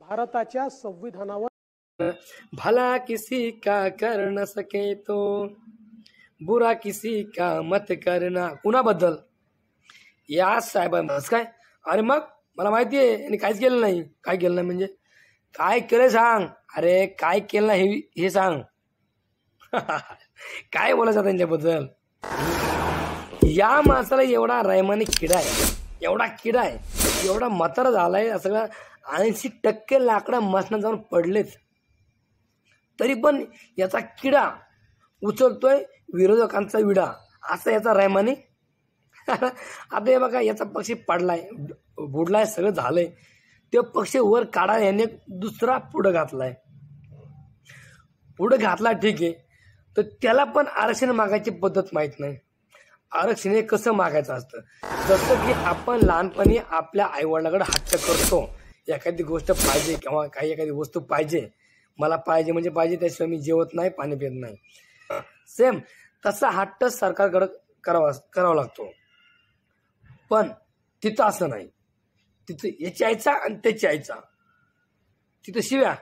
भारताच्या संविधानावर भला किसी का कर न सके तो बुरा किसी का मत करना कुणाबद्दल या साहेबांबद्दल काय. अरे मग मला माहिती आहे यांनी काहीच केलं नाही. काय केलं नाही म्हणजे काय केलं सांग. अरे काय केलं नाही हे सांग. काय बोलायचं त्यांच्याबद्दल. या माणसाला एवढा रैमानी किडा आहे, एवढा किडा आहे, एवढा म्हातारा झालाय, सगळं 80% लाकडं मसनात जाऊन पडलेत, तरी पण याचा किडा उचलतोय विरोधकांचा विडा. असं याचा रैमानी. आता हे बघा याचा पक्षी पडलाय, बुडलाय, सगळं झालंय. ते पक्षी वर काढायला याने दुसरा पुढं घातलाय. पुढं घातला ठीक आहे, तर त्याला पण आरक्षण मागायची पद्धत माहीत नाही. आरक्षण हे कसं मागायचं असतं. जसं की आपण लहानपणी आपल्या आईवडिलांकडे हट्ट करतो, एखादी गोष्ट पाहिजे किंवा काही एखादी वस्तू पाहिजे, मला पाहिजे म्हणजे पाहिजे, त्याशिवाय मी जेवत नाही, पाणी पित नाही. सेम तसा हट्ट सरकारकडे करावा लागतो. पण तिथं असं नाही. तिथं याची आयचा आणि त्याची आयचा. तिथं शिव्या.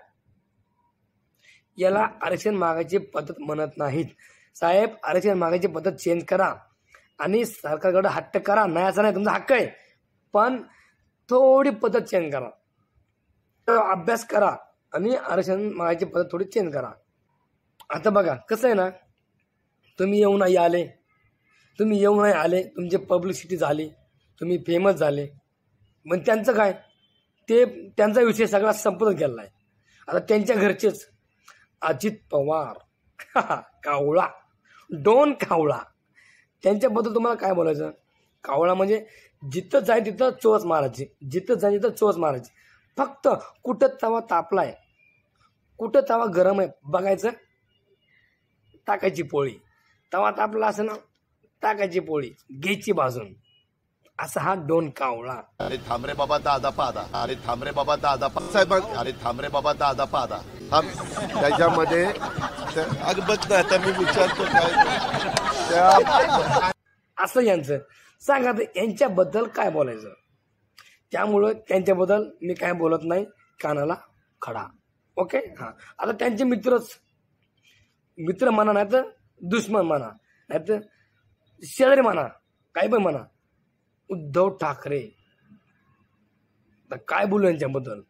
याला आरक्षण मागायची पद्धत म्हणत नाहीत. साहेब आरक्षण मागायची पद्धत चेंज करा आणि सरकारकडे हट्ट करा. नाही असं नाही, तुमचा हक्क आहे, पण थोडी पद्धत चेंज करा. अभ्यास करा आणि आरक्षण मागायची पद्धत थोडी चेंज करा. आता बघा कसं आहे ना, तुम्ही येऊ नाही आले, तुमची पब्लिसिटी झाली, तुम्ही फेमस झाले, मग त्यांचं काय, ते त्यांचा विषय सगळा संपत गेला आहे. आता त्यांच्या घरचेच अजित पवार कावळा, डोन कावळा, त्यांच्याबद्दल तुम्हाला काय बोलायचं. कावळा म्हणजे जिथं जाय तिथं चोच मारायची, जिथं जाय तिथं चोच मारायची. फक्त कुठं तवा तापलाय, कुठं तवा गरम आहे बघायचं, टाकायची पोळी. तवा तापला असं ना, टाकायची पोळी, घ्यायची भाजून. असा हा डोन कावळा. अरे थांबरे बाबा दादा पादा, अरे थांबरे बाबा दादा साहेब, अरे थांबरे बाबा दादा पादा. त्याच्यामध्ये अगबत नाही. आता मी विचारतो काय असं यांचं सांगा. यांच्याबद्दल काय बोलायचं. त्यामुळं त्यांच्याबद्दल मी काय बोलत नाही, कानाला खडा. ओके. हां, आता त्यांचे मित्र म्हणा, नाही तर दुश्मन म्हणा, नाही तर शेजारी म्हणा, काही पण म्हणा. उद्धव ठाकरे, काय बोलू यांच्याबद्दल.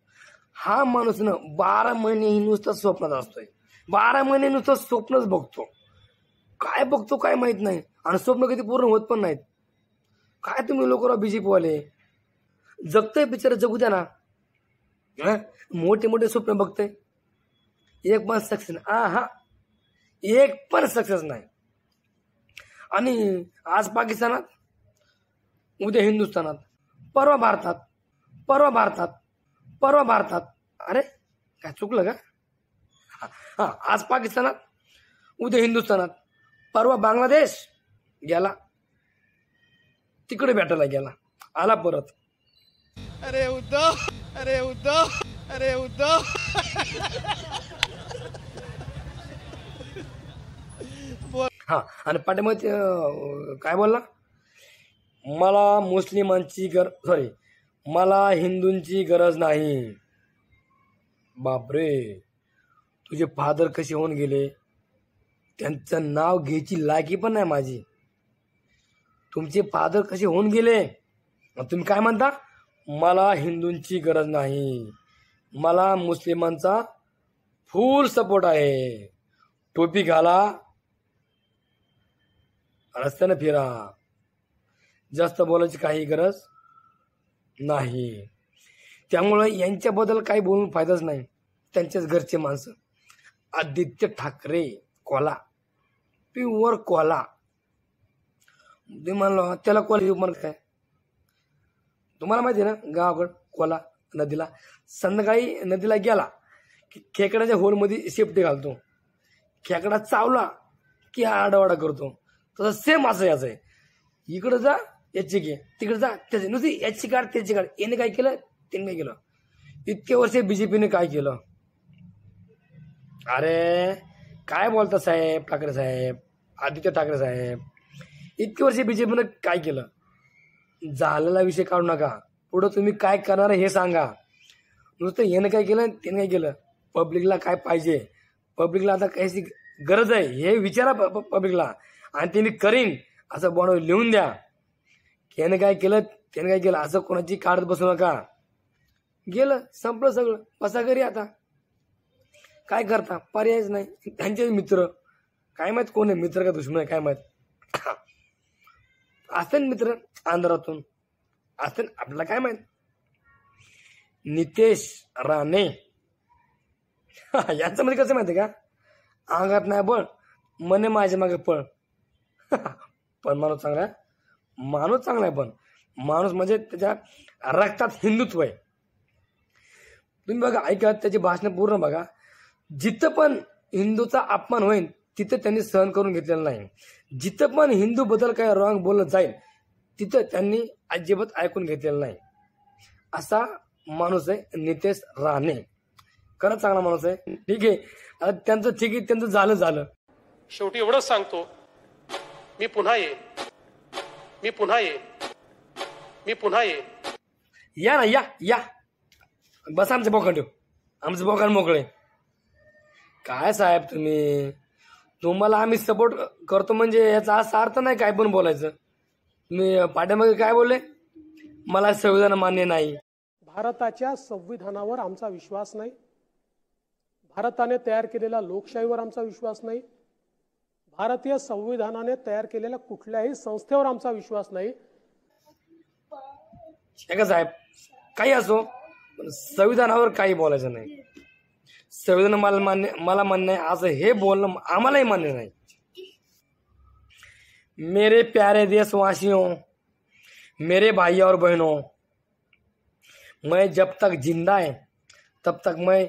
हा माणूस ना 12 महिने नुसतं स्वप्नात असतोय. 12 महिने नुसतं स्वप्नच बघतो. काय बघतो काय माहित नाही, आणि स्वप्न कधी पूर्ण होत पण नाहीत. काय तुम्ही लोक बीजेपी वाले. जगतोय बिचारा, जगू द्या ना. मोठे मोठे स्वप्न बघतोय, एक पण सक्सेस नाही. एक पण सक्सेस नाही. आणि आज पाकिस्तानात, उद्या हिंदुस्थानात, परवा भारतात. अरे काय चुकलं का. हा, आज पाकिस्तानात, उद्या हिंदुस्थानात, परवा बांगलादेश गेला, तिकडे भेटायला गेला, आला परत. अरे उद्धव. हा, आणि पाठीमध्ये काय बोलला, मला हिंदूंची गरज नाही. बापरे, तुझे फादर कसे होऊन गेले, त्यांचं नाव घ्यायची लायकी पण नाही माझी. तुमचे फादर कसे होऊन गेले, तुम्ही काय म्हणता, मला हिंदूंची गरज नाही, मला मुस्लिमांचा फुल सपोर्ट आहे. टोपी घाला, रस्त्यानं फिरा, जास्त बोलायची काही गरज नाही. त्यामुळे यांच्याबद्दल काही बोलून फायदाच नाही. त्यांच्याच घरचे माणसं. Aditya Thackeray Cola, pure Cola. तुम्ही म्हणलो त्याला कोला म्हण काय, तुम्हाला माहिती आहे ना, गावाकड कोला नदीला संध्याकाळी नदीला गेला की खेकड्याच्या होलमध्ये शेपटी घालतो. खेकडा चावला की आडावाडा करतो. तसं सेम असं याचं आहे. इकडं जा याची घे, तिकडे जा त्याची, नुसती याची काढ त्याची काढ. याने काय केलं, त्याने काय केलं. इतके वर्ष बीजेपीने काय केलं. अरे काय बोलता साहेब, ठाकरे साहेब, आदित्य ठाकरे साहेब, इतके वर्ष बीजेपीने काय केलं. झालेला विषय काढू नका, पुढं तुम्ही काय करणार हे सांगा. नुसतं यानं काय केलं त्यानं काय केलं. पब्लिकला काय पाहिजे, पब्लिकला आता काहीची गरज आहे हे विचारा पब्लिकला, आणि त्यांनी करीन असं बोर्डवर लिहून द्या. यानं काय केलं त्यानं काय केलं असं कोणाची काढत बसू नका. गेलं संपलं सगळं, बसा घरी. आता काय करता, पर्यायच नाही. त्यांचे मित्र काय माहित कोण आहे, मित्र का दुश्मन आहे काय माहित. असते मित्र आंध्रातून असते, आपल्याला काय माहित. नितेश राणे यांच्यामध्ये कसं माहिती का, अंगात नाही बळ मने माझ्या मागे पळ. पण माणूस चांगला आहे, माणूस चांगला आहे, पण माणूस म्हणजे त्याच्या रक्तात हिंदुत्व आहे. तुम्ही बघा, ऐका त्याची भाषण पूर्ण बघा. जिथं पण हिंदूचा अपमान होईल तिथं त्यांनी सहन करून घेतलेलं नाही. जिथं पण हिंदू बद्दल काय रॉंग बोललं जाईल तिथं त्यांनी अजिबात ऐकून घेतलेलं नाही. असा माणूस आहे नितेश राणे. खरंच चांगला माणूस आहे. ठीक आहे, आता त्यांचं ठीक आहे, त्यांचं झालं. शेवटी एवढंच सांगतो, मी पुन्हा ये. या ना, या बस आमचं बोकांड ठेव, आमचं बोकांड मोकळे. काय साहेब तुम्हाला आम्ही सपोर्ट करतो म्हणजे याचा असा अर्थ नाही काय पण बोलायचं. तुम्ही पाठ्यामागे काय बोलले, मला संविधान मान्य नाही. भारताच्या संविधानावर आमचा विश्वास नाही, भारताने तयार केलेल्या लोकशाहीवर आमचा विश्वास नाही, भारतीय संविधानाने तयार केलेल्या कुठल्याही संस्थेवर आमचा विश्वास नाही. का साहेब काही असो, पण संविधानावर काही बोलायचं नाही. संविधान मला मान्य आहे असं हे बोलणं आम्हालाही मान्य नाही. मेरे प्यारे देशवासियों, मेरे भाई और बहनों, मैं जब तक जिंदा है तब तक मैं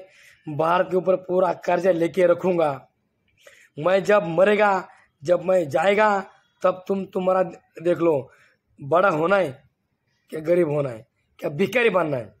भारत के ऊपर पूरा कर्जा लेके रखूंगा. मैं जब मरेगा, जब मैं जाएगा, तब तुम्हारा देख लो, बड़ा होना है क्या गरीब होना है, क्या भिखारी बनना है.